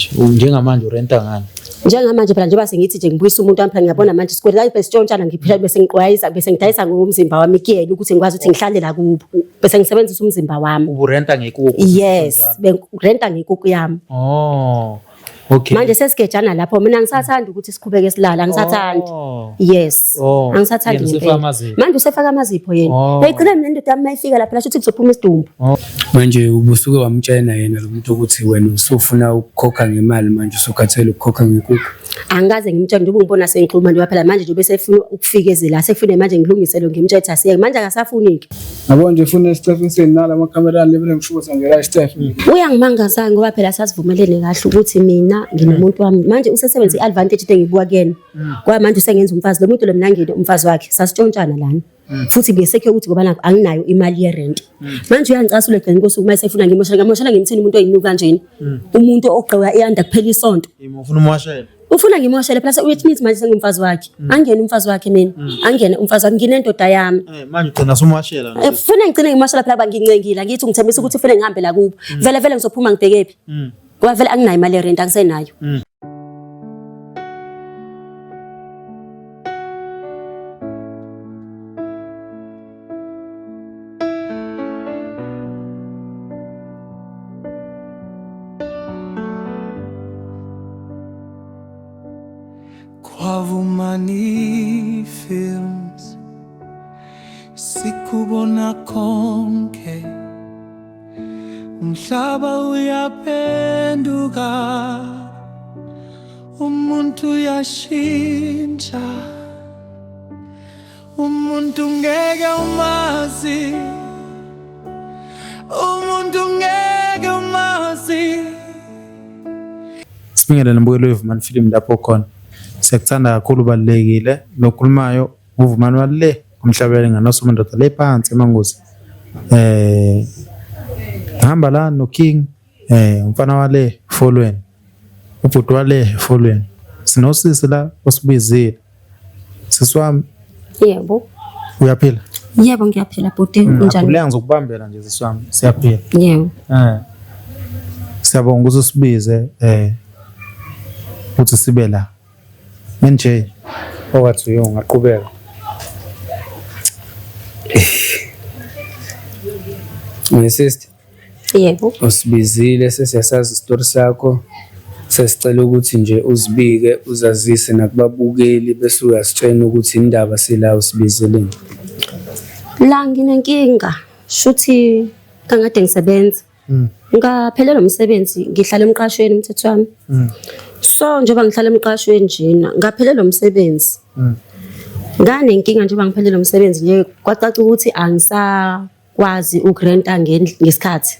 manje? Njengamanje urenta ngani? Njengamanje phela njengoba sengithi nje ngibuyisa umuntu wami phela ngiyabona manje sikwele la bese sitshontshana ngiphila bese ngiqwayisa bese ngidayisa ngomzimba wami ikiyela ukuthi ngikwazi ukuthi ngihlale la kubo bese ngisebenzisa umzimba wami. Uburenta ngekuku? Yes, renta ngekuku yami. Oh. Okay. Manje sesigejana lapho mina ngisathanda ukuthi siqhubeke silala ngisathanda. Yes. Angisathanda ngempela. Manje usefaka amazipho yena. Eyigcina mina indoda yami mayifika lapha la ukuthi kuzophuma isidumbu. Manje ubusuke wamtshela yena lo muntu ukuthi wena usufuna ukukhokha ngemali manje usukhathele ukukhokha ngekuku. Angikaze ngimtshela nje ubungibona sengikhuluma nje phela manje nje bese efuna ukufikezela sekufune manje ngilungisele ngimthetha siye manje akasafuniki. Yabo nje ufuna Stephen senala amakhamera level ngishukuza ngela Stephen. Uyangimangaza ngoba phela sasivumelene kahle ukuthi mina nginomuntu wami manje usesebenza iadvantage engibuka kuyena. Ngoba manje usengenza umfazi lo muntu lo mina ngene umfazi wakhe sasitshontshana lana. Futhi ngesekhe ukuthi ngoba nakho anginayo imali ye rent. Manje uyangicasula egcina inkosi uma esefuna ngimoshela ngimthini umuntu oyinuka kanjeni. Umuntu ogqoka iyanda kuphela isonto. Ufuna umwashela? Ufuna ngimoshele plus uthi mithi manje sengumfazi wakhe. Angene umfazi wakhe mina. Angene umfazi wakhe nginendoda yami. Manje ugcina sumwashela nje. Ufuna ngigcine ngimoshela phela bangincengile ngithi ngithembisa ukuthi ufuna ngihambe la kubo. Vele ngizophuma ngibhekephi. Ngoba vele anginayo imali ye rent angisenayo. Kwavumani films sikubona konke umhlaba uyapenduka umuntu yashintsha umuntu ngeke umazi umuntu ngeke umazi. Sibingelele mbukelo weVumani film lapho khona. Sekuthanda kakhulu balekile lokhulumayo uVumani wale umhlabeleli nganoSoma indoda le phansi emangozi. Hamba la no King umfana wale folweni. Ubhuti wale folweni. Sinosisi la osibizile. Siswami. Yebo. Uyaphila? Yebo ngiyaphila bhuti unjani? Akulenga ngizokubambela nje siswami. Siyaphila. Yebo. Siyabonga ukuthi usibize uthi sibe la. Menje owathi ungaqhubeka. My sister. Yebo. Usibizile sesiyasazi istory sakho. Sesicela ukuthi nje uzibike uzazise nakubabukeli bese uyasitshela ukuthi indaba sila usibizeleni. La nginenkinga shuthi kangade ngisebenza. Ngaphelelwa umsebenzi ngihlala emqashweni umthetho wami. So njengoba ngihlala emqashweni njena ngaphelelwa umsebenzi. Nganenkinga njengoba ngiphelelwa umsebenzi nje kwacaca ukuthi angisakwazi ukurenta ngesikhathi.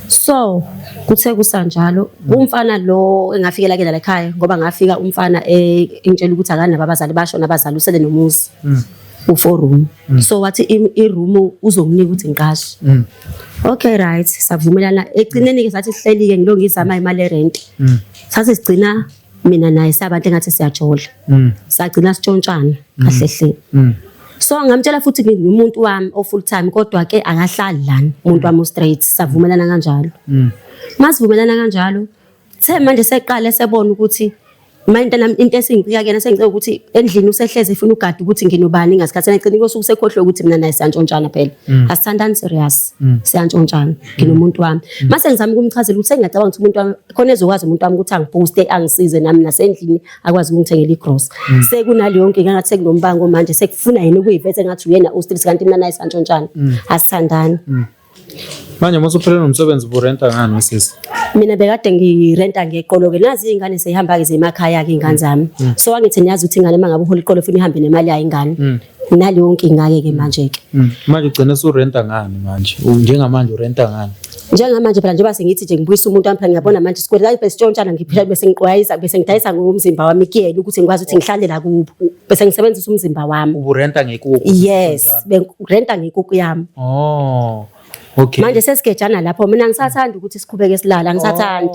So kuthe kusanjalo umfana lo engafikela ke la ekhaya ngoba ngafika umfana engitshela ukuthi akanabo abazali basho nabazali usele nomuzi. U4room. So wathi iroom uzonginika ukuthi ngiqashe. Okay right savumelana egcineni ke sathi sihleli ke ngilongizama imali rent. Sathi sigcina mina naye sabantu engathi siyajola. Sagcina sitshontsana kahle hle. So ngamtshela futhi ngimuntu wami o full time kodwa ke akahlali lana umuntu wami straight savumelana kanjalo. Masivumelana kanjalo the manje seqale sebona ukuthi manje into esingicika kena sengicela ukuthi endlini usehleze ifuna ugadi ukuthi nginobani ngasikhathi ngicela inkosi usekhohlwe ukuthi mina naye siyantshontshana phela asithandani serious siyantshontshana nginomuntu wami mase ngizama ukumchazela ukuthi sengiyacabanga ukuthi umuntu wami khona ezokwazi umuntu wami ukuthi angibooste angisize nami nasendlini akwazi ukungithengela igross sekunale yonke ngathi sekunombango manje sekufuna yena ukuyivethe ngathi uyena ustress kanti mina naye siyantshontshana asithandani. Manje mase uphelele nomsebenzi burenta ngani wesisi? Mina bekade ngirenta ngeqolo ke nazi ingane seyihamba ke zemakhaya ke ingane zami. So wangithi niyazi ukuthi ingane mangabe uhola iqolo ufuna ihambe nemali yayo ingane. Nali yonke ingake ke manje ke. Manje ugcina usurenta ngani manje? Njengamanje urenta ngani? Njengamanje phela njengoba sengithi nje ngibuyisa umuntu wami phela ngiyabona manje sikwele la bese sitshontshana ngiphila bese ngiqwayisa bese ngidayisa ngomzimba wami ikiyela ukuthi ngikwazi ukuthi ngihlale la kubo bese ngisebenzisa umzimba wami. Uburenta ngekuku? Yes, renta ngekuku yami. Okay. Manje sesigejana lapho mina ngisathanda ukuthi siqhubeke silala ngisathanda.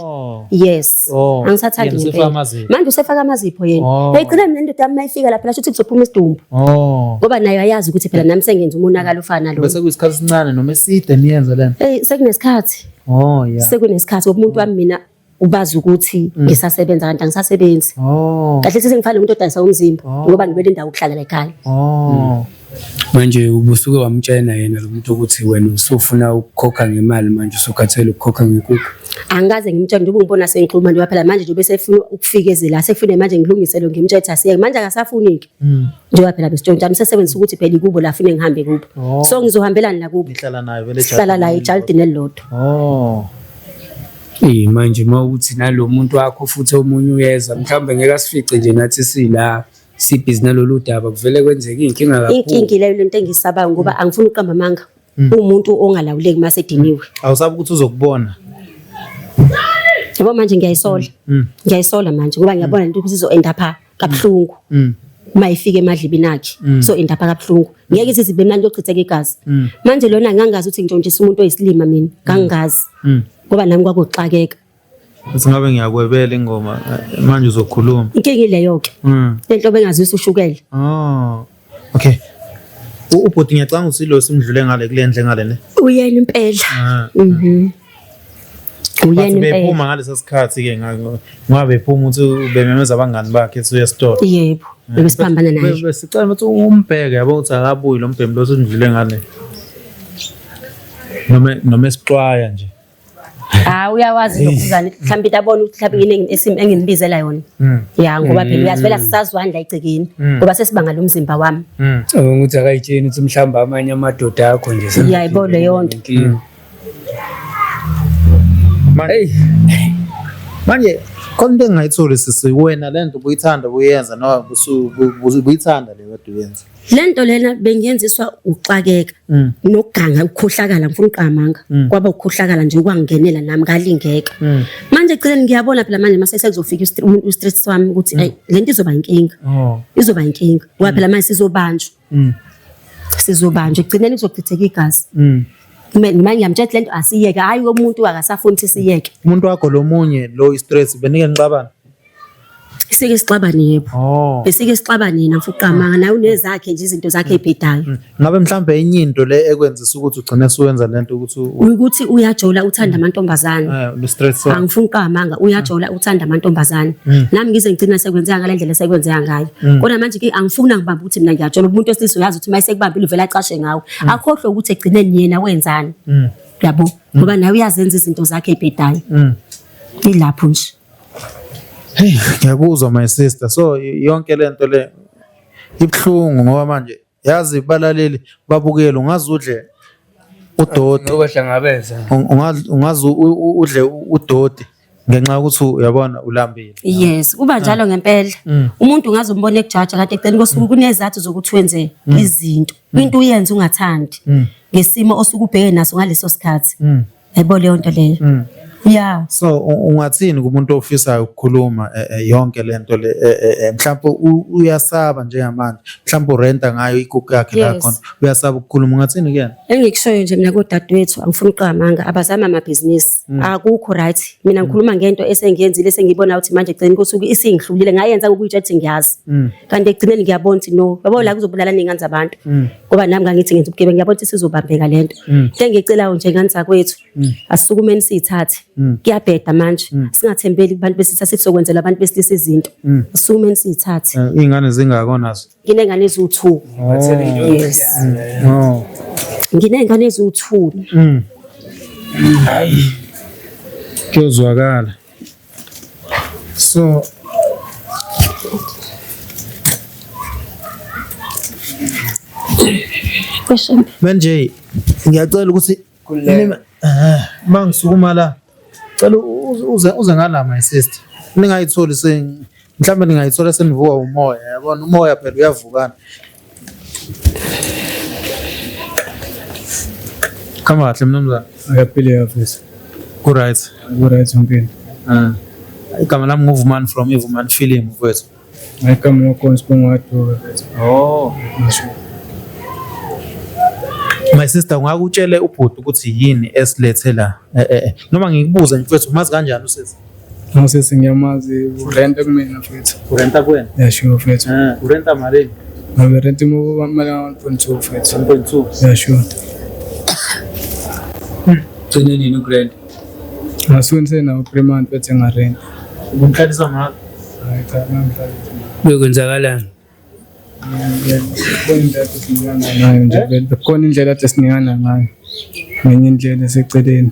Yes. Angisathanda ngempela. Manje usefaka amazipho yena. Eyigcina mina indoda yami mayifika lapha la ukuthi kuzophuma isidumbu. Ngoba nayo ayazi ukuthi phela nami sengenza umonakalo ofana lo. Bese kuyisikhathi sincane noma eside niyenza lena. Sekunesikhathi. Yeah. Sekunesikhathi umuntu wami mina ubazi ukuthi ngisasebenza kanti angisasebenzi. Kahle sengifana nomuntu odayisa umzimba ngoba ngibele indawo ukuhlala la ekhaya. Manje ubusuke wamtshena yena lo muntu ukuthi wena usufuna ukukhokha ngemali manje usukhathele ukukhokha ngekuphi? Angikaze ngimtshela njengoba ngibona sengikhuluma nje phela manje nje bese efuna ukufikezela sekufune manje ngilungisele ngimtshela ukuthi asiyeke manje akasafuniki njengoba phela besitshontshana sesebenzisa ukuthi phela ikubo la afune ngihambe kubo so ngizohambelana la kubo ngihlala nayo vele sihlala la eJardini elilodwa. Manje mawuthi nalo muntu wakho futhi omunye uyeza mhlawumbe ngeke asifice nje nathi sila sibhizi nalolu daba kuvele kwenzeka inkinga kakhulu. Inkingi leyo lento engisabanga ngoba angifuni uqamba amanga umuntu ongalawuleki mase ediniwe. Awusabi ukuthi uzokubona. Yabo manje ngiyayisola manje ngoba ngiyabona lento ukuthi izo end up kabuhlungu. Uma ifike emadlibini akhe so end up kabuhlungu. Ngeke izibe mnandi yochitheka igazi. Manje lona ngangazi ukuthi ngitshontshisa umuntu oyisilima mina ngangazi. Ngoba nami kwakuxakeka. Singabe ngiyakwebela ingoma manje uzokhuluma. Inkingi leyo ke. Lento bengazisa ushukela. Okay. Ubhuti ngiyacanga usilo simdlule ngale kulendle ngale ne. Uyena impela. Uyena impela. Bephuma ngalesa sikhathi ke ngabe bephuma ukuthi bememeza abangani bakhe ethi uya store. Yebo. Besiphambana naye. Besicela ukuthi umbheke yabo ukuthi akabuyi lo mbhemi lo simdlule ngale. Noma esixwaya nje. Uyawazi lokuzana mhlawumbe itabona ukuthi mhlawumbe enginibizela yona. Ya ngoba phela uyazivela sisazwana la egcekeni ngoba sesibanga lo mzimba wami. Ukuthi akayitsheni ukuthi mhlawumbe amanye amadoda akho nje yayibona leyo nto. Manje konke engayitholi sisi wena lento ubuyithanda ubuyenza noma ubuyithanda le kade uyenza. Lento lena bengiyenziswa uxakeka nokuganga ukukhohlakala ngifuna uqamanga kwaba ukukhohlakala nje ukwangingenela nami kalingeka. Manje ecela ngiyabona phela manje mase sekuzofika u-stress wami ukuthi lento izoba inkinga. Izoba inkinga ngoba phela manje sizobanjwa egcineni kuzochitheka igazi. Manje ngiyamtshela lento asiyeke hayi umuntu akasafuni ukuthi siyeke. Umuntu wakho lomunye lo stress benike ngixabana. Sike sixabane yebo. Besike sixabane yena mfuna uqamanga naye unezakhe nje izinto zakhe ezibhedayo. Ngabe mhlambe enye into le ekwenzisa ukuthi ugcine usuwenza lento ukuthi uyajola uthanda amantombazana. Lo stress angifuni uqamanga uyajola uthanda amantombazana. Nami ngize ngicina sekwenzeka ngalendlela sekwenzeka ngayo. Kodwa manje ke angifuni ngibamba ukuthi mina ngiyajola umuntu osilisa uyazi ukuthi mayise kubambile uvela aqashe ngawo. Akhohlwe ukuthi egcineni yena wenzani. Yabo ngoba naye uyazenza izinto zakhe ezibhedayo. Ilapho nje. Hey, ngiyakuzwa my sister. So yonke lento le ibhlungu ngoba manje yazi balaleli babukela ungazudle udoti ngobahlangabeza. Ungazi udle udoti ngenxa ukuthi uyabona ulambile. Yes, kuba njalo ngempela. Umuntu ungazombona ekujaja kade ecela ngosuku kunezathu zokuthi wenze izinto. Into uyenza ungathandi ngesimo osuke ubheke naso ngaleso sikhathi. Yebo leyo nto leyo. Yeah. So ungathini kumuntu ofisayo ukukhuluma yonke lento le mhlawumbe uyasaba njengamanje mhlawumbe urenta ngayo ikuku yakhe la khona uyasaba ukukhuluma ungathini kuyena? Engikushoyo nje mina kodadewethu angifuni uqamanga abazama amabhizinisi akukho right mina ngikhuluma ngento esengiyenzile sengibona ukuthi manje egcini kosuku isingihlulile ngayenza ukuyitshethi ngiyazi kanti egcineni ngiyabona ukuthi no yabo la kuzobulala ningani zabantu ngoba nami ngangithi ngenza ubugebe ngiyabona ukuthi sizobambeka lento ngicelayo nje ngani zakwethu asisukumeni sithathe kuyabheda manje singathembeli kubantu besithatha sizokwenzela abantu besilisa izinto asisukumeni sithathe ingane zingakhonazo nginengane eziwu2 nginengane eziwu2 hayi kuyozwakala so question manje ngiyacela ukuthi mangisukuma la cela uze ngala my sister ningayitholi mhlawumbe ningayithola senivuka umoya yabona umoya phela uyavukana kama kahle mnumzana Ayaphile yafisa. ku right Mpilo. igama lami nguVuman from iVuman Film mfowethu Ayikama yokhonsipho watu. my sister ungakutshela ubhuti ukuthi yini esilethe la noma ngikubuza nje mfowethu umazi kanjani usisi Ngosesi ngiyamazi urenta kumina mfethu. urenta kwena Yeah sure mfethu. urenta malini Ngabe renta mo mala 1.2 mfethu. 1.2 Yeah sure. Tseneni no grand. Ngasuke senawo 3 months bethe ngarent. Ukumhlalisa ngakho. Hayi cha ngangihlalisa. Bekwenzakalani? Khona indlela esiningana ngayo nje vele. Khona indlela esiningana ngayo. Ngenye indlela eseceleni.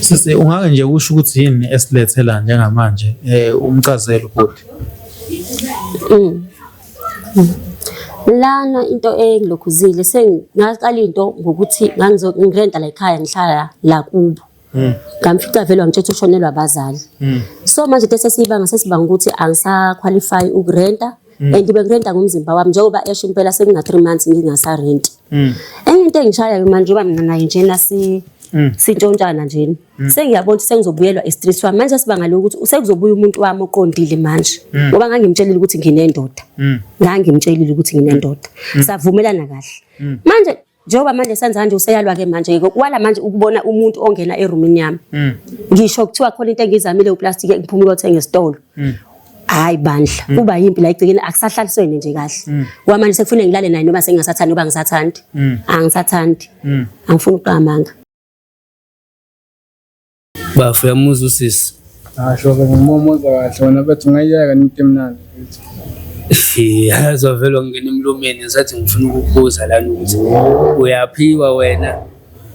Sisi ungake nje usho ukuthi yini esilethela njengamanje umchazelo ubhuti. Lana into engilokhuzile sengaqala into ngokuthi ngirenta la ekhaya ngihlala la kubo. Ngamfica vele wangitshela ushonelwa abazali. So manje sesibanga ukuthi angisaqualify ukurenta and bengirenta ngomzimba wami njengoba esho impela sekunga 3 months ngingasarenti. Enye into engishaya manje ngoba mina naye njena sintshontshana nje. Sengiyabona ukuthi sengizobuyelwa estress wami manje sibanga lokuthi usekuzobuya umuntu wami oqondile manje ngoba ngangimtshelile ukuthi nginendoda. Ngangimtshelile ukuthi nginendoda. Savumelana kahle. Manje njengoba manje senza kanje useyalwa ke manje kwala manje ukubona umuntu ongena eroomini yami. Ngisho kuthiwa khona into engizamile uplastic engiphuma ukuthenga esitolo. Hayi bandla kuba yimpi la igcikeni akusahlaliswene nje kahle. Ngoba manje sekufuna ngilale naye noma sengingasathandi ngoba ngisathandi. Angisathandi. Angifuni uqamanga. Bafu yamuza usisi. Shoke ngimomoza kahle wona bethu ngayiyeka into emnandi futhi. Yazovela ngene emlomeni ngisathi ngifuna ukukubuza lana ukuthi uyaphiwa wena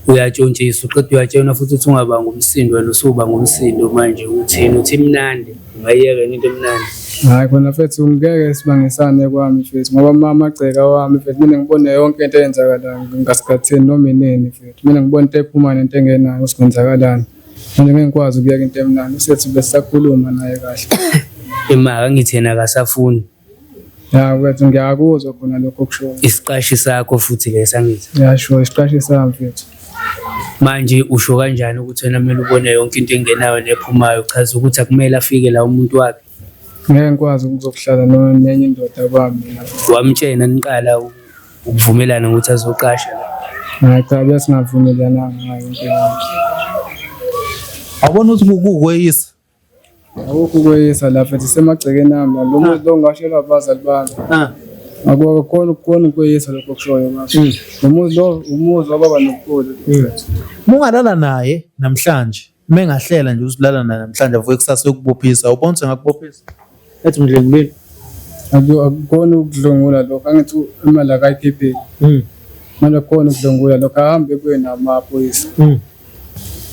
uyatshontshiswa uqeda uyatshena futhi uthi ungaba ngumsindo wena usuba ngumsindo manje uthini uthi imnandi ngayiyeka into emnandi. Hayi khona futhi ungeke sibangisane kwami futhi ngoba mama agceka wami futhi mina ngibone yonke into eyenzakalayo ngasikhathini noma inini futhi mina ngibona into ephuma nento engenayo usikwenzakalayo. Manje ngekwazi ukuyeka into emnandi usethi besisakhuluma naye kahle. Imaka ngithena akasafuni. Ya wethu ngiyakuzwa khona lokho kusho. Isiqashi sakho futhi lesangithi. Ya sure isiqashi sami futhi. Manje usho kanjani ukuthi wena kumele ubone yonke into engenayo nephumayo chaza ukuthi akumele afike la umuntu wakhe. Ngeke ngikwazi ukuzokuhlala nenye indoda kwami. Wamtshena niqala ukuvumelana ukuthi azoqasha la. Hayi cha besingavumelana ngayo into. Awubona ukuthi kukweyisa. Awukho kweyisa lapha semagcekeni ami lo muntu lo ngashelwa abazali bami. Akukhona kweyisa lokho kushoyo manje. Umuzi wababa nokukhulu. Mungalala naye namhlanje. Mengahlela nje usilala naye namhlanje avuke kusasa yokubophisa. Awubona ukuthi ngakubophisa. Ethi ngidlengulile. Akukhona ukudlungula lokho angithi imali akayikhiphi. Manje khona ukudlungula lokho ahambe kuye namaphoyisa.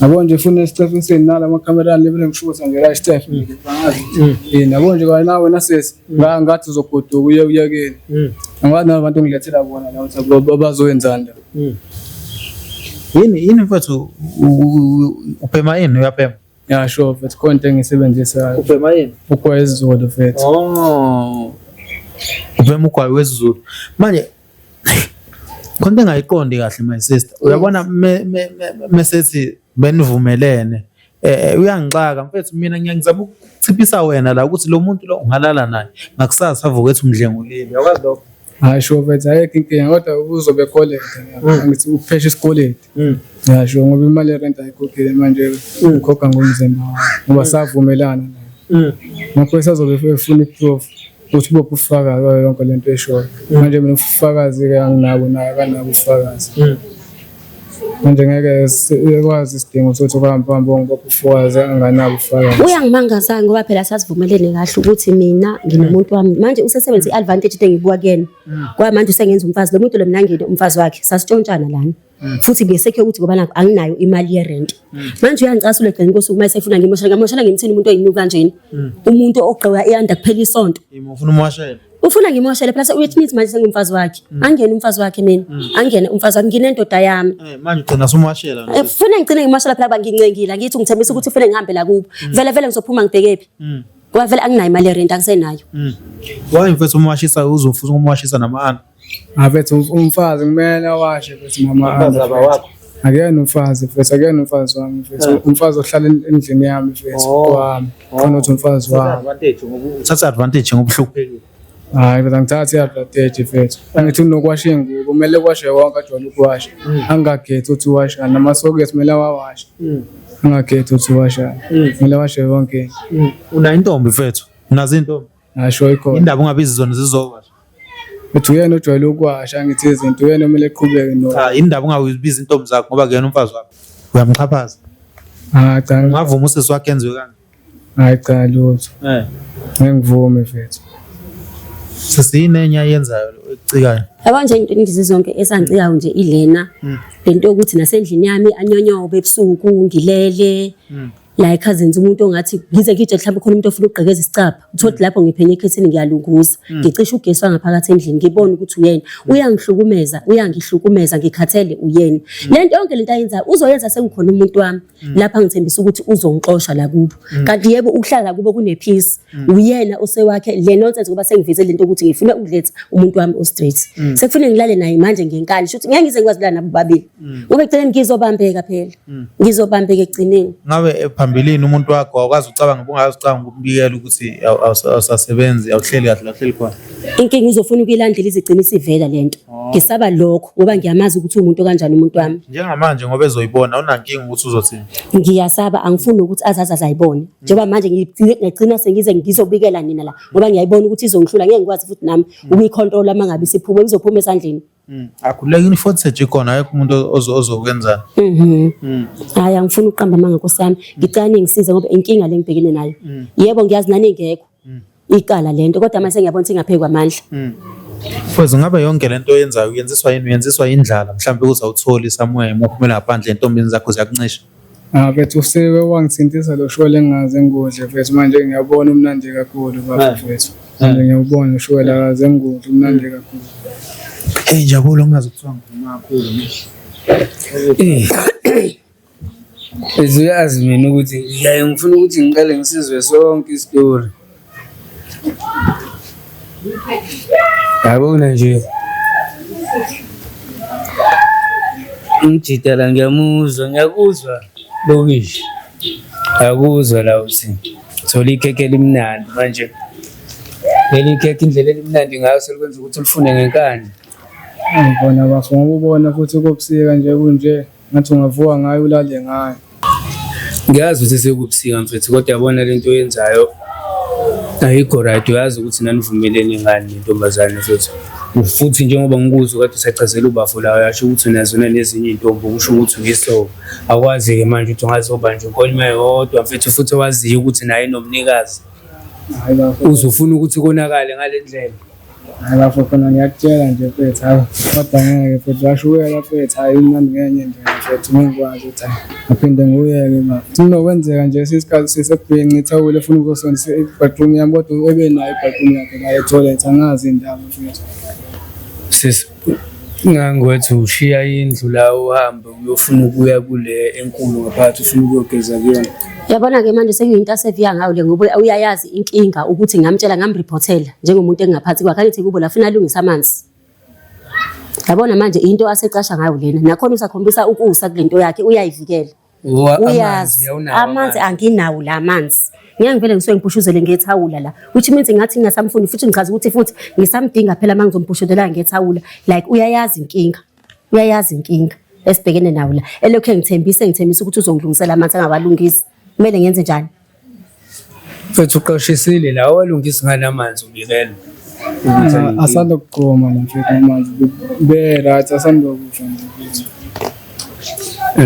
Nabo nje ufuna Stephen senala amakhamera lebele ngishukuza nje la Stephen bangazi. Nabo nje nawe nasesi ngathi uzogoduka uyekeni. Ngathi abantu ngilethela bona la ukuthi abazoyenzana. Yini mfethu uphema yini uyaphema? Ya sure mfethu konke engisebenzisayo. Uphema yini? Ugwayi wesiZulu mfethu. Uphema ugwayi wesiZulu. Manje konke engayiqondi kahle my sister. Uyabona mesethi benivumelene uyangixaka mfethu mina ngiyangizama ukutsiphisa wena la ukuthi lo muntu lo ungalala naye ngakusasa avuke ethi umdlengulile yakwazi lokho. Hayi sure mfethu ayikho inkinga kodwa uzobe collect ngithi upheshe isikoleti. Ya sure ngoba imali yerent ayikhokhile manje ukhokha ngomzimba ngoba savumelana naye. Ngakho sazobe efuna iproof ukuthi ubophe ufakazi yonke lento eshoyo. Manje mina ufakazi ke anginabo naye akanabo ufakazi. Manje ngeke sikwazi isidingo sokuthi ukuhamba ngibophe ufakazi anganabo ufakazi. Uyangimangaza ngoba phela sasivumelene kahle ukuthi mina nginomuntu wami manje usesebenzisa iadvantage into engibuka kuyena. Ngoba manje usengenza umfazi lo muntu lo mina ngene umfazi wakhe sasitshontshana lana. Futhi ngesekhe ukuthi ngoba nakho anginayo imali yerent. Manje uyangicasula egcina inkosi uma esefuna ngimoshela ngimthini umuntu oyinuka kanjeni. Umuntu ogqoka iyanda kuphela isonto. Ufuna umwashela. Ufuna ngimoshele plus uyithi nithi manje sengumfazi wakhe. Angene umfazi wakhe mina. Angene umfazi wakhe nginendoda yami. Manje ugcina sumwashela. Ufuna ngigcine ngimoshela phela bangincengile ngithi ngithembisa ukuthi ufune ngihambe la kubo. Vele ngizophuma ngibhekephi. Ngoba vele anginayo imali yerent angisenayo. Waye mfethu umwashisa uzofuna umwashisa nama-ana. Afethu umfazi kumele awashe futhi mama wakho. Akuyena umfazi futhi akuyena umfazi wami futhi umfazi ohlala endlini yami futhi kwami khona uthi umfazi wami uthatha advantage ngobuhluphekile. Hayi bese ngithatha advantage futhi angithi unokwasha ingubo kumele kwashe wonke ajwayele ukuwasha angakhethi ukuthi uwasha namasoketi kumele awashe angakhethi ukuthi uwasha kumele washe wonke. Una intombi mfethu unazo intombi? Asho ikhona indaba ungabizi zona zizowasha. Uthi uyena ojwayele ukuwasha ngithi izinto uyena kumele eqhubeke no. Cha indaba ungabizi intombi zakho ngoba kuyena umfazi wakho uyamxhaphaza. Cha, Ungavuma usisi wakhe enziwe kanje? hayi cha lutho. Ngengivumi mfethu. Sisine enye ayenzayo ecikayo. Yabo nje into engizi zonke esangicikayo nje ilena. Lento ukuthi nasendlini yami anyonyobe ebusuku ngilele. La cousins umuntu ongathi ngize ngije mhlawumbe khona umuntu ofuna ukugqekeza isicapha uthi lapho ngiphenye ekhethini ngiyalunguza ngicisha ugesi wangaphakathi endlini ngibona ukuthi uyena uyangihlukumeza ngikhathele uyena lento yonke lento ayenza uzoyenza sengikhona umuntu wami lapha ngithembisa ukuthi uzongixosha la kubo kanti yebo ukuhlala kubo kune peace uyena osewakhe le nonsense ngoba sengivise lento ukuthi ngifuna ukuletha umuntu wami o straight sekufuna ngilale naye manje ngenkani shothi ngeke ngize ngikwazi la nabo babili ngoba ekugcineni ngizobambeka phela ngizobambeka ekugcineni ngabe phambilini umuntu wakho awukwazi ucabanga ubungazicabanga ukumbikela ukuthi awusasebenzi awuhleli kahle awuhleli khona inkinga izofuna ukuyilandela izigcina isivela lento ngisaba lokho ngoba ngiyamazi ukuthi umuntu kanjani umuntu wami njengamanje ngoba ezoyibona unankinga ukuthi uzothini ngiyasaba angifuni ukuthi azayibone njengoba manje ngigcina sengize ngizobikela nina la ngoba ngiyayibona ukuthi izongihlula ngeke ngikwazi futhi nami ukuyicontrol mangabe siphuma izophuma esandleni akhuleka footage ikhona ayikho umuntu ozokwenza hayi angifuni uqamba manga nkosami ngicane ngisize ngoba inkinga lengibhekene nayo yebo ngiyazi nani ngekho iqala lento kodwa mase ngiyabona ukuthi ngapheki kwamandla futhi ngabe yonke lento oyenzayo uyenziswa indlala mhlawumbe ukuthi awutholi somewhere umuphumela ngaphandle entombini zakho ziyakuncisha Bethu usewe wangithintisa lo shwele engaze ngudle mfethu manje ngiyabona umnandi kakhulu baba mfethu manje ngiyabona ushwele akaze ngudle umnandi kakhulu Njabulo ngazi kuthiwa ngikhuluma kakhulu Uyazi mina ukuthi ngiyaye ngifuna ukuthi ngiqale ngisizwe sonke istory. Yabona nje. Ngijitela ngiyakuzwa Lokishi. Akuzwa la uthi. Thola ikheke elimnandi manje. Leli kheke indlela elimnandi ngayo selikwenza ukuthi ulifune ngenkani. Ngibona bafu ngoba ubona futhi kubusika nje kunje ngathi ungavuka ngayo ulale ngayo. Ngiyazi ukuthi sekubusika mfethu kodwa yabona lento oyenzayo ayikho right uyazi ukuthi nanivumelene ngani nentombazane mfethu. Futhi njengoba ngikuzwa kade usachazela ubafu la uyasho ukuthi unazona nezinye intombi ukusho ukuthi ngiso akwazi ke manje ukuthi ungazoba nje inkolima yodwa mfethu futhi waziyo ukuthi naye nomnikazi. Uzofuna ukuthi konakale ngalendlela. Hayi bafu khona ngiyakutshela nje mfethu hayi kodwa ngeke mfethu washukela mfethu hayi imnandi ngenye indlela mfethu ngikwazi ukuthi aphinde nguyeke ma kunokwenzeka nje sisikhathi sisekubhenga ithawule ufuna ukuzosondisa ibedroom yami kodwa ebe nayo ibedroom yakhe la etoilet angazi indaba mfethu ngangwethi ushiya indlu la uhambe uyofuna ukuya kule enkulu ngaphakathi ufuna ukuyogeza kuyona. Yabona ke manje sekuyinto aseviya ngayo le ngoba uyayazi inkinga ukuthi ngamtshela ngamreportela njengomuntu engaphansi kwakhe athi kubo lafuna alungisa amanzi. Yabona manje into asecasha ngayo lena nakhona usakhombisa ukusa kulento yakhe uyayivikela. Uyazi amanzi anginawo la amanzi. Ngeke ngivele ngisuke ngiphushuzele ngethawula la which means ngathi ngingasamfuni futhi ngichaza ukuthi futhi ngisamdinga phela mangizomphushuzelela ngethawula like uyayazi inkinga esibhekene nawo la elokho ngithembisa ukuthi uzongilungisela amanzi angawalungisi kumele ngenze njani mfethu uqoshisile la walungisa nganamanzi ubikela asanda kuqoma mfethu amanzi berathi asanda kusho nje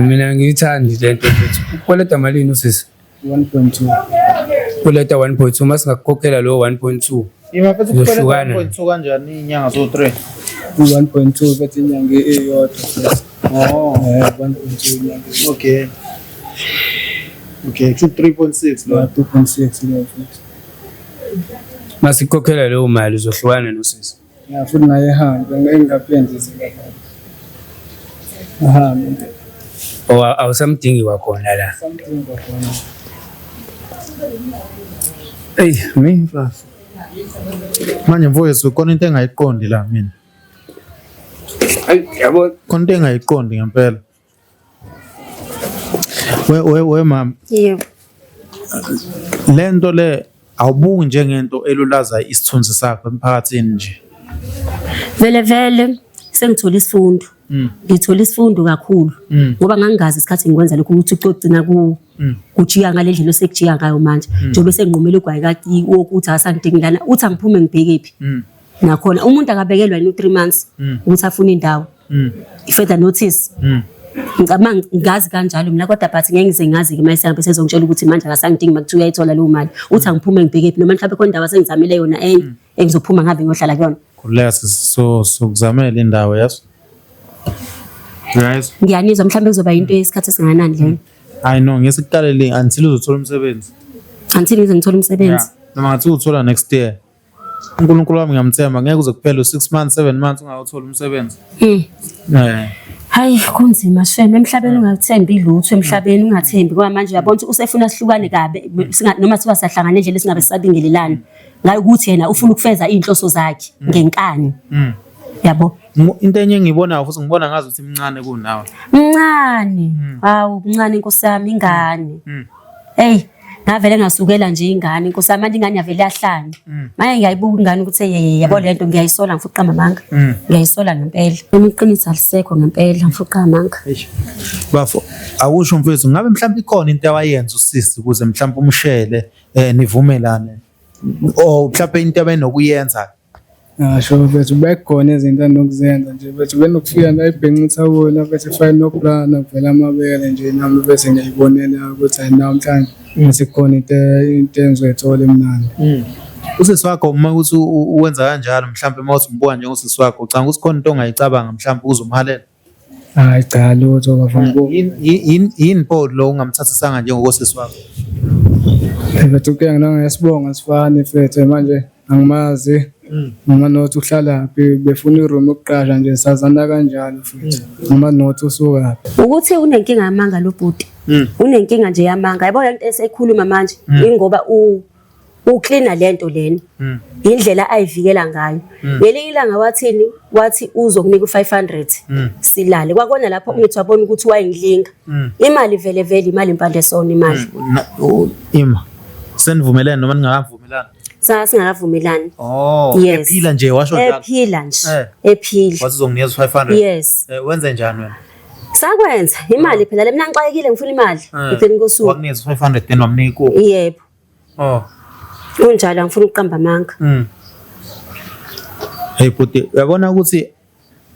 mina ngiyithandi lento mfethu ukoleta malini usisi 1.2 kuleta 1.2 masingakukhokhela lo 1.2 imafethu kukhona 1.2 kanjani inyanga zo 3 1.2 bethi inyanga eyodwa 1.2 inyanga okay 3.6 lo 2.6 lo futhi masikhokhela lo mali uzohlukana nosisi futhi naye ehamba engaphenzi zingapha ahambe awusamdingi wakhona la something kwakhona mfethu manje mfowethu khona into engayiqondi la mina yabo khona into engayiqondi ngempela we mama yebo lento le awubuki njengento elulaza isithunzi sakho emphakathini nje vele sengithola isifundo ngithola isifundo kakhulu ngoba ngangazi isikhathi ngikwenza lokho ukuthi ucogcina kujiya ngale ndlela osekujiya ngayo manje njobe senginqumela ugwayikati wokuthi asangidingilana uthi angiphume ngibhekephi nakhona umuntu akabekelwa ino 3 months ukuthi afune indawo further notice Ngicabanga ngazi kanjalo mina kodwa but ngeke ngize ngazi-ke uma esehambe sezongitshela ukuthi manje akasangidingi makuthiwa uyayithola leyo mali uthi angiphume ngibheke phi noma mhlawumbe khona indawo sengizamile yona enye engizophuma ngabe ngiyohlala kuyona. Khuleka sokuzamela indawo yaso. Guys, Ngiyanizwa mhlawumbe kuzoba into yesikhathi esinganani lena. I know ngesikuqalele until uzothola umsebenzi. Until ngize ngithole umsebenzi. Noma ngathi uthola next year. uNkulunkulu wami ngiyamthemba ngeke uze kuphela 6 months 7 months ungawuthola umsebenzi. Hayi kunzima shame emhlabeni ungathembi lutho emhlabeni ungathembi ngoba manje uyabona ukuthi usefuna sihlukane kabe noma siba sahlangana endlela esingabe sisabingelelana ngayo ukuthi yena ufuna ukufeza inhloso zakhe ngenkani. Yabo into enye engibona futhi ngibona ngazi ukuthi imncane kunawe. Mncane. Hawu mncane inkosi yami ingane. Hey ngavele ngasukela nje ingane inkosi yami ingane yavele yahlanya. Manje ngiyayibuka ingane ukuthi yabo lento ngiyayisola ngifuqa amanga. Ngiyayisola ngempela. Imiqiniso alisekho ngempela ngifuqa amanga. Bafo awusho mfethu ngabe mhlawumbe ikhona into awayenza usisi ukuze mhlawumbe umshele nivumelane o mhlawumbe into abenokuyenza. Sho mfethu bekhona izinto anokuzenza nje mfethu benokufika la ibhenqitha wona bese file noplana kuvela amabele nje nami bese ngiyibonela ukuthi namhlanje ngisikhona into engizoyithola emnandi. Usisi wakho uma uthi uwenza kanjalo mhlawumbe mawuthi umbuka nje ngosisi wakho ucanga ukuthi khona into ongayicabanga mhlawumbe uzumhalela. Hayi cha lutho bafana. Yini Paul lo ungamthathisa nje ngokosisi wakho? Mfethu ke ngisibonga sifane mfethu manje angimazi. Noma nothi uhlalaphi befuna iroom yokuqasha nje sazana kanjalo futhi noma nothi usukaphi ukuthi unenkinga yamanga lo bhuti unenkinga nje yamanga yabona into esekhuluma manje ingoba ucleaner lento lena indlela ayivikela ngayo ngelinye ilanga wathi uzokunika u500 silale kwakona lapho ungithi wabona ukuthi wayengidlinga imali vele imali impande sona imali ima senivumelene noma ningavumelana singakavumelani. Ephila nje washo njalo. Ephila nje. Ephila. Wathi uzonginikeza 500. Yes. Wenze njani wena? Sakwenza imali phela mina ngixakekile ngifuna imali. Ngicela kosuku. Wakunikeza 500 then wamnika ku. Yebo. Unjalo ngifuna ukuqamba amanga. Hey buti uyabona ukuthi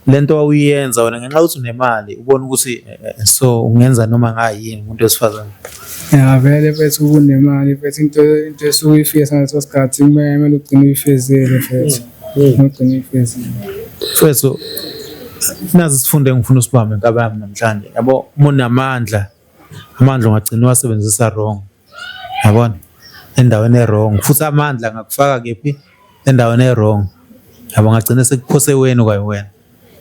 lento awuyenza wena ngenxa ukuthi unemali ubona ukuthi so ungenza noma ngayini umuntu wesifazane. Vele mfethu kunemali mfethu into esuyifisa ngaleso sikhathi kumele ugcine uyifezile mfethu. Ugcine uyifezile. Mfethu nazi sifunde ngifuna usibambe enkabami namhlanje. Yabo munamandla. Amandla ungagcina wasebenzisa wrong. Yabona? Endaweni e-wrong. Futhi amandla ngakufaka kephi? Endaweni e-wrong. Yabo ngagcina sekuphose wena kwayiwena.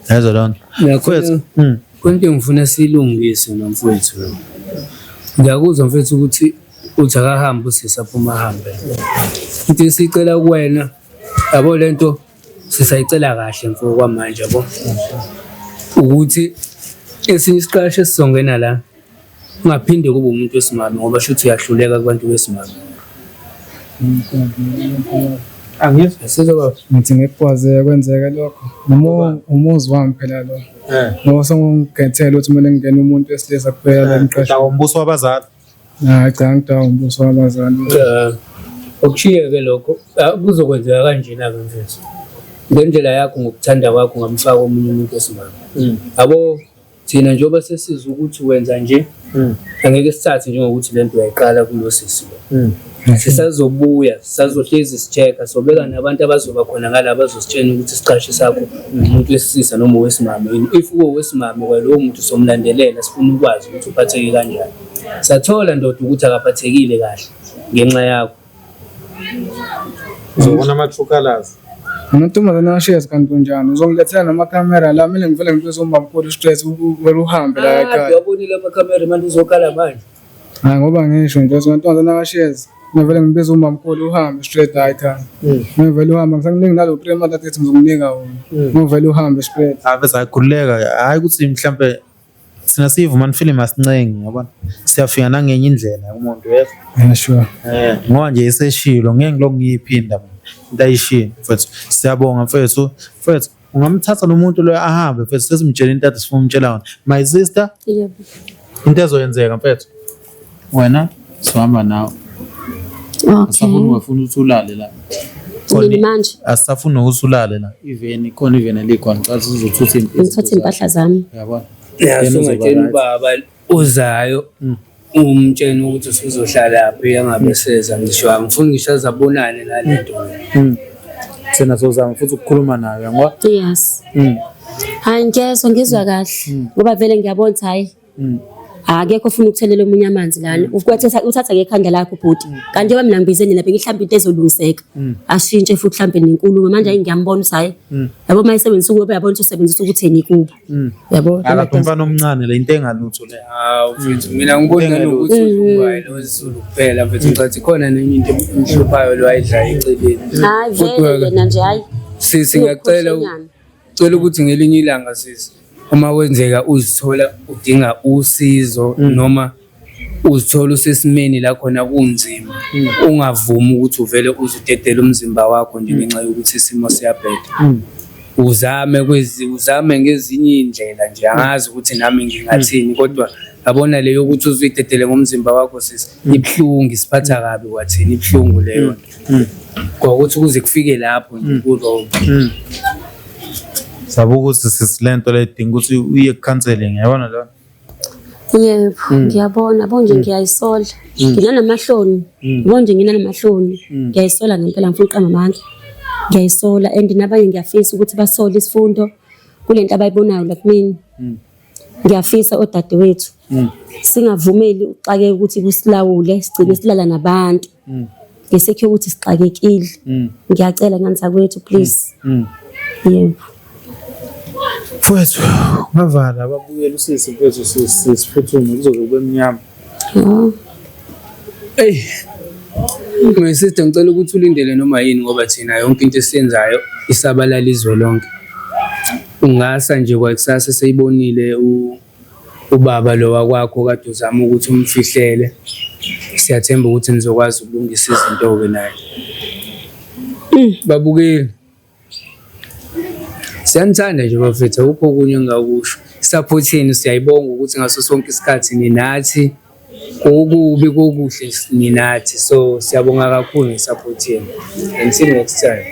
Yazo lonto. Mfethu. Konke ngifuna silungise nomfowethu. Ngiyakuzwa mfethu ukuthi uthi akahamba usisi aphuma ahambe. Into esicela kuwena yabo lento sisayicela kahle mfowethu kwamanje yabo. Ukuthi esinye isiqashe esizongena la ungaphinde kube umuntu wesimami ngoba shuthi uyahluleka kubantu besimami. Angizwa sizoba ngithi ngekwaze kwenzeka lokho noma umuzi wami phela lo ngoba sengithela ukuthi mina ngene umuntu wesilisa kuphela emqashweni umbuso wabazali cha ngida umbuso wabazali okushiyeke lokho kuzokwenzeka kanjena ke mfethu ngendlela yakho ngokuthanda kwakho ngamfaka omunye umuntu wesimami yabo thina njengoba sesizwe ukuthi wenza nje angeke sithathe njengokuthi lento uyayiqala kulo sisi sisazobuya sisazohlezi sicheka sobeka nabantu abazoba khona ngala bazositshela ukuthi siqashe sakho umuntu wesisa noma wesimami if wesimami kwalowo muntu somlandelela sifuna ukwazi ukuthi uphatheke kanjani sathola ndoda ukuthi akaphathekile kahle ngenxa yakho uzobona amathukalazi Nontombazana ashezi kanti kunjani uzongilethela namakhamera la mina ngivele ngibizwe umbamkhulu stress wena uhambe la ekhaya uyabonile amakhamera manje uzokhala manje ngoba ngisho nje nontombazana ashezi ngivele ngibiza umbamkhulu uhambe straight la ekhaya ngivele uhamba ngisanginingi nalo 3 months athi ngizomnika wona ngivele uhambe straight bese akhuleka hayi ukuthi mhlambe sina sivuma film asincenge yabona siyafika nangenye indlela umuntu yebo sure ngoba nje iseshilo ngeke ngiloko ngiyiphinda into ayishini mfethu siyabonga mfethu ungamthatha lo muntu lo ahambe mfethu sesimtshela into athi sifuna umtshela wona my sister yebo into ezoyenzeka mfethu wena sihamba nawe asafuna ufuna uthulale la manje asafuna usulale la even khona even elikhona xa sizothutha impahla ngithatha impahla zami yabona Ungatshela ubaba uzayo umtshela ukuthi usuzohlalaphi angabe seza ngisho angifuni ngisho azabonane nalento. Thina sozama futhi ukukhuluma nayo ngoba Yes. Hayi ngizwa kahle ngoba vele ngiyabona ukuthi hayi akekho ufuna ukuthelela omunye amanzi lana. Uthatha ngekhanda lakho bhuti. Kanti njengoba mina ngibizeni lapha ngihlambe into ezolungiseka. Ashintshe futhi mhlambe nenkulumo manje ngiyambona ukuthi hayi. Yabo mayisebenzisa ukube yabona ukuthi usebenzisa ukutheni kubo. Yabo. akathumfana omncane le into engalutho le. Mfethu mina ngibona ukuthi uwayi lo Zulu kuphela mfethu ngicathi khona nenye into emhluphayo lo ayidla eceleni. Hayi vele yena nje hayi. Sisi ngiyacela ukuthi ngelinye ilanga sisi uma wenzeka uzithola udinga usizo noma uzithola usesimeni la khona kunzima ungavumi ukuthi uvele uzudedela umzimba wakho nje ngenxa yokuthi isimo siyabheda. Uzame ngezinye indlela nje angazi ukuthi nami ngingathini kodwa yabona leyo ukuthi uzuyidedele ngomzimba wakho sisi ibhlungu isiphatha kabi kwathini ibhlungu leyo ngokuthi kuze kufike lapho nje kuzo. Sabuka ukuthi sisilento le idinga ukuthi uye counseling yabona lona. Yebo ngiyabona bonje ngiyayisola. Nginanamahloni. Bonje nginanamahloni. Ngiyayisola ngempela ngifuna uqamba amandla. Ngiyayisola and nabanye ngiyafisa ukuthi basole isifundo kulento abayibonayo la kumina. Ngiyafisa odadewethu. Singavumeli uxake ukuthi kusilawule sigcine silala nabantu. Ngesekho ukuthi sixakekile. Ngiyacela nganisa kwethu please. Yebo. Mfowethu ngavala ababuyela usisi mfowethu sisiphuthume kuzobe kube emnyama. Hey. Ngiyisithi ngicela ukuthi ulindele noma yini ngoba thina yonke into esiyenzayo isabalala izwe lonke. Ungasa nje kwakusasa seyibonile ubaba lo wakwakho kade uzama ukuthi umfihlele. Siyathemba ukuthi nizokwazi ukulungisa izinto ke naye. Babukeli. Siyanthanda nje bafethu ukho kunye ngakusho. Support yenu siyayibonga ukuthi ngaso sonke isikhathi ninathi okubi kokuhle ninathi so siyabonga kakhulu ngesupport yenu. Until next time.